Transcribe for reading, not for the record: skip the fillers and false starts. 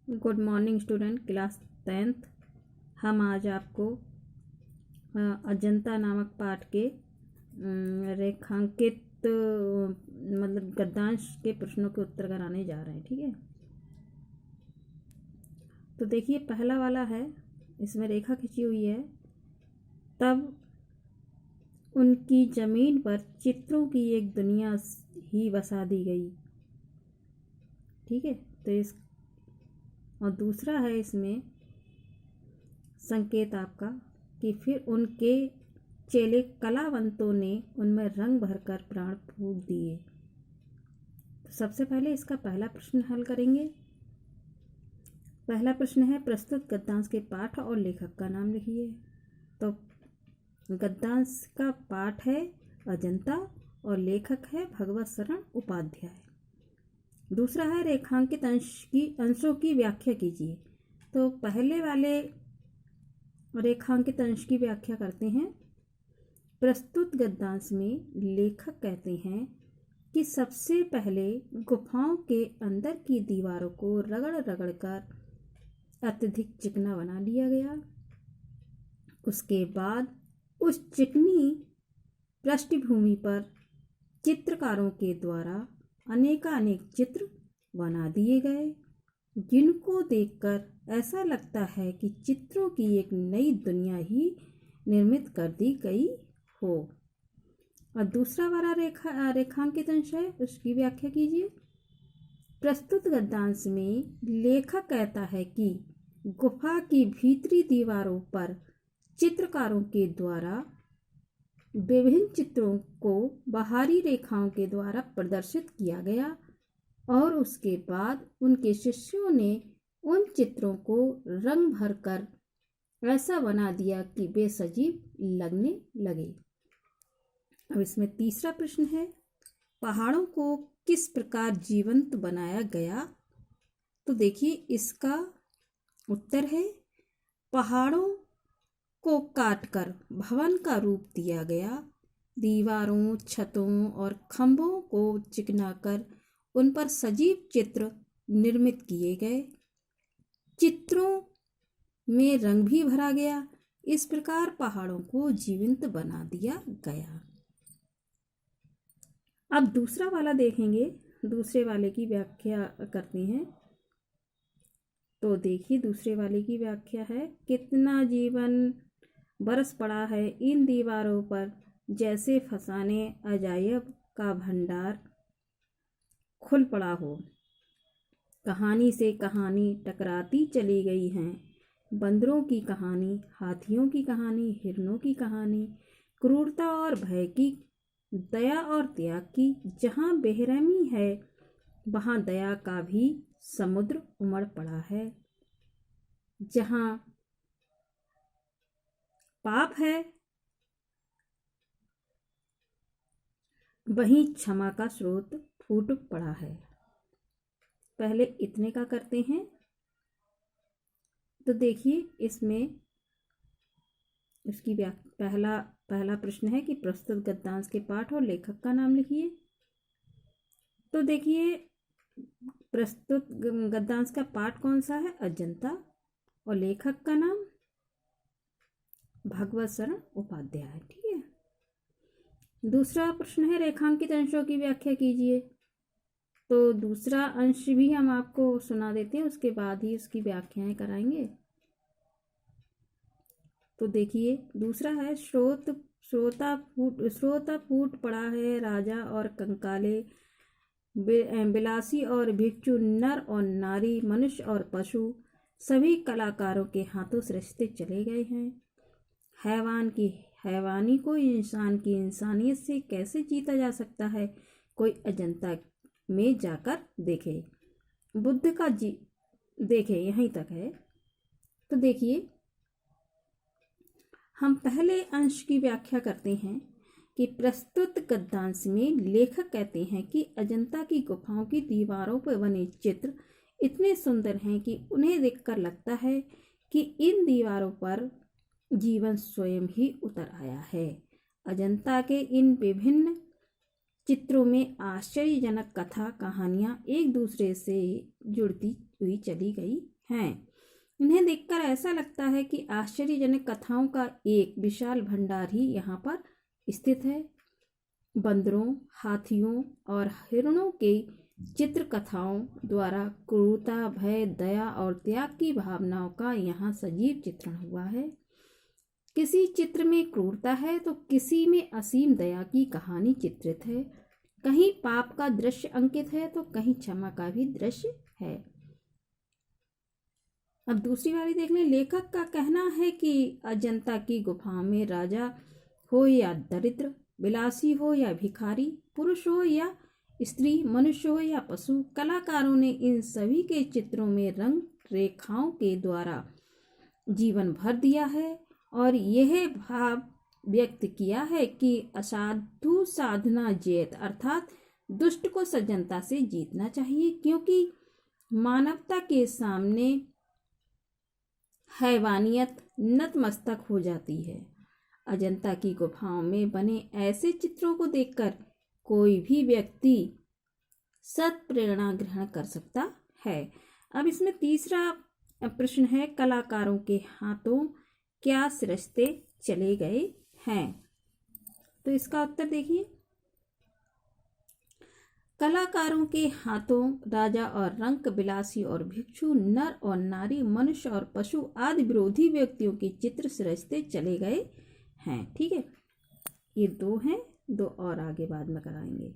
Good morning student, class 10th। हम आज आपको अजंता नामक पाठ के रेखांकित मतलब गद्यांश के प्रश्नों के उत्तर कराने जा रहे हैं। ठीक है, तो देखिए पहला वाला है, इसमें रेखा खींची हुई है। तब उनकी जमीन पर चित्रों की एक दुनिया ही बसा दी गई। ठीक है, तो इस और दूसरा है इसमें संकेत आपका कि फिर उनके चेले कलावंतों ने उनमें रंग भरकर प्राण फूंक दिए। तो सबसे पहले इसका पहला प्रश्न हल करेंगे। पहला प्रश्न है, प्रस्तुत गद्यांश के पाठ और लेखक का नाम लिखिए। तो गद्यांश का पाठ है अजंता और लेखक है भगवत शरण उपाध्याय। दूसरा है, रेखांकित अंशों की व्याख्या कीजिए। तो पहले वाले रेखांकित अंश की व्याख्या करते हैं। प्रस्तुत गद्यांश में लेखक कहते हैं कि सबसे पहले गुफाओं के अंदर की दीवारों को रगड़ रगड़ कर अत्यधिक चिकना बना लिया गया। उसके बाद उस चिकनी पृष्ठभूमि पर चित्रकारों के द्वारा अनेकानेक चित्र बना दिए गए, जिनको देखकर ऐसा लगता है कि चित्रों की एक नई दुनिया ही निर्मित कर दी गई हो। और दूसरा वाला रेखांकित अंश है, उसकी व्याख्या कीजिए। प्रस्तुत गद्यांश में लेखक कहता है कि गुफा की भीतरी दीवारों पर चित्रकारों के द्वारा विभिन्न चित्रों को बाहरी रेखाओं के द्वारा प्रदर्शित किया गया और उसके बाद उनके शिष्यों ने उन चित्रों को रंग भरकर ऐसा बना दिया कि वे सजीव लगने लगे। अब इसमें तीसरा प्रश्न है, पहाड़ों को किस प्रकार जीवंत बनाया गया। तो देखिए इसका उत्तर है, पहाड़ों को काटकर भवन का रूप दिया गया। दीवारों, छतों और खंभों को चिकनाकर उन पर सजीव चित्र निर्मित किए गए। चित्रों में रंग भी भरा गया। इस प्रकार पहाड़ों को जीवंत बना दिया गया। अब दूसरा वाला देखेंगे, दूसरे वाले की व्याख्या करते हैं। तो देखिए दूसरे वाले की व्याख्या है, कितना जीवन बरस पड़ा है इन दीवारों पर, जैसे फसाने अजायब का भंडार खुल पड़ा हो। कहानी से कहानी टकराती चली गई हैं, बंदरों की कहानी, हाथियों की कहानी, हिरणों की कहानी, क्रूरता और भय की, दया और त्याग की। जहाँ बेरहमी है वहाँ दया का भी समुद्र उमड़ पड़ा है। जहाँ पाप है वहीं क्षमा का स्रोत फूट पड़ा है। पहले इतने का करते हैं। तो देखिए इसमें इसकी पहला प्रश्न है कि प्रस्तुत गद्यांश के पाठ और लेखक का नाम लिखिए। तो देखिए प्रस्तुत गद्यांश का पाठ कौन सा है, अजंता, और लेखक का नाम भगवत शरण उपाध्याय। ठीक है, दूसरा प्रश्न है, रेखांकित अंशों की व्याख्या कीजिए। तो दूसरा अंश भी हम आपको सुना देते हैं, उसके बाद ही उसकी व्याख्याएं कराएंगे। तो देखिए दूसरा है, श्रोता फूट पड़ा है, राजा और कंकाले, बिलासी और भिक्षु, नर और नारी, मनुष्य और पशु सभी कलाकारों के हाथों सृजते चले गए हैं। हैवान की हैवानी को इंसान की इंसानियत से कैसे जीता जा सकता है, कोई अजंता में जाकर देखे, बुद्ध का देखे। यहीं तक है। तो देखिए हम पहले अंश की व्याख्या करते हैं कि प्रस्तुत गद्यांश में लेखक कहते हैं कि अजंता की गुफाओं की दीवारों पर बने चित्र इतने सुंदर हैं कि उन्हें देखकर लगता है कि इन दीवारों पर जीवन स्वयं ही उतर आया है। अजंता के इन विभिन्न चित्रों में आश्चर्यजनक कथा कहानियां एक दूसरे से जुड़ती हुई चली गई हैं। इन्हें देखकर ऐसा लगता है कि आश्चर्यजनक कथाओं का एक विशाल भंडार ही यहाँ पर स्थित है। बंदरों, हाथियों और हिरणों के चित्र कथाओं द्वारा क्रूरता, भय, दया और त्याग की भावनाओं का यहाँ सजीव चित्रण हुआ है। किसी चित्र में क्रूरता है तो किसी में असीम दया की कहानी चित्रित है। कहीं पाप का दृश्य अंकित है तो कहीं क्षमा का भी दृश्य है। अब दूसरी वाली देख लें। लेखक का कहना है कि अजंता की गुफाओं में राजा हो या दरिद्र, विलासी हो या भिखारी, पुरुष हो या स्त्री, मनुष्य हो या पशु, कलाकारों ने इन सभी के चित्रों में रंग रेखाओं के द्वारा जीवन भर दिया है और यह भाव व्यक्त किया है कि असाधु साधना जयत, अर्थात दुष्ट को सज्जनता से जीतना चाहिए, क्योंकि मानवता के सामने हैवानियत नतमस्तक हो जाती है। अजंता की गुफाओं में बने ऐसे चित्रों को देखकर कोई भी व्यक्ति सत प्रेरणा ग्रहण कर सकता है। अब इसमें तीसरा प्रश्न है, कलाकारों के हाथों क्या सृजते चले गए हैं? तो इसका उत्तर देखिए। कलाकारों के हाथों राजा और रंक, विलासी और भिक्षु, नर और नारी, मनुष्य और पशु आदि विरोधी व्यक्तियों के चित्र सृजते चले गए हैं। ठीक है, ये दो हैं, दो और आगे बाद में कराएंगे।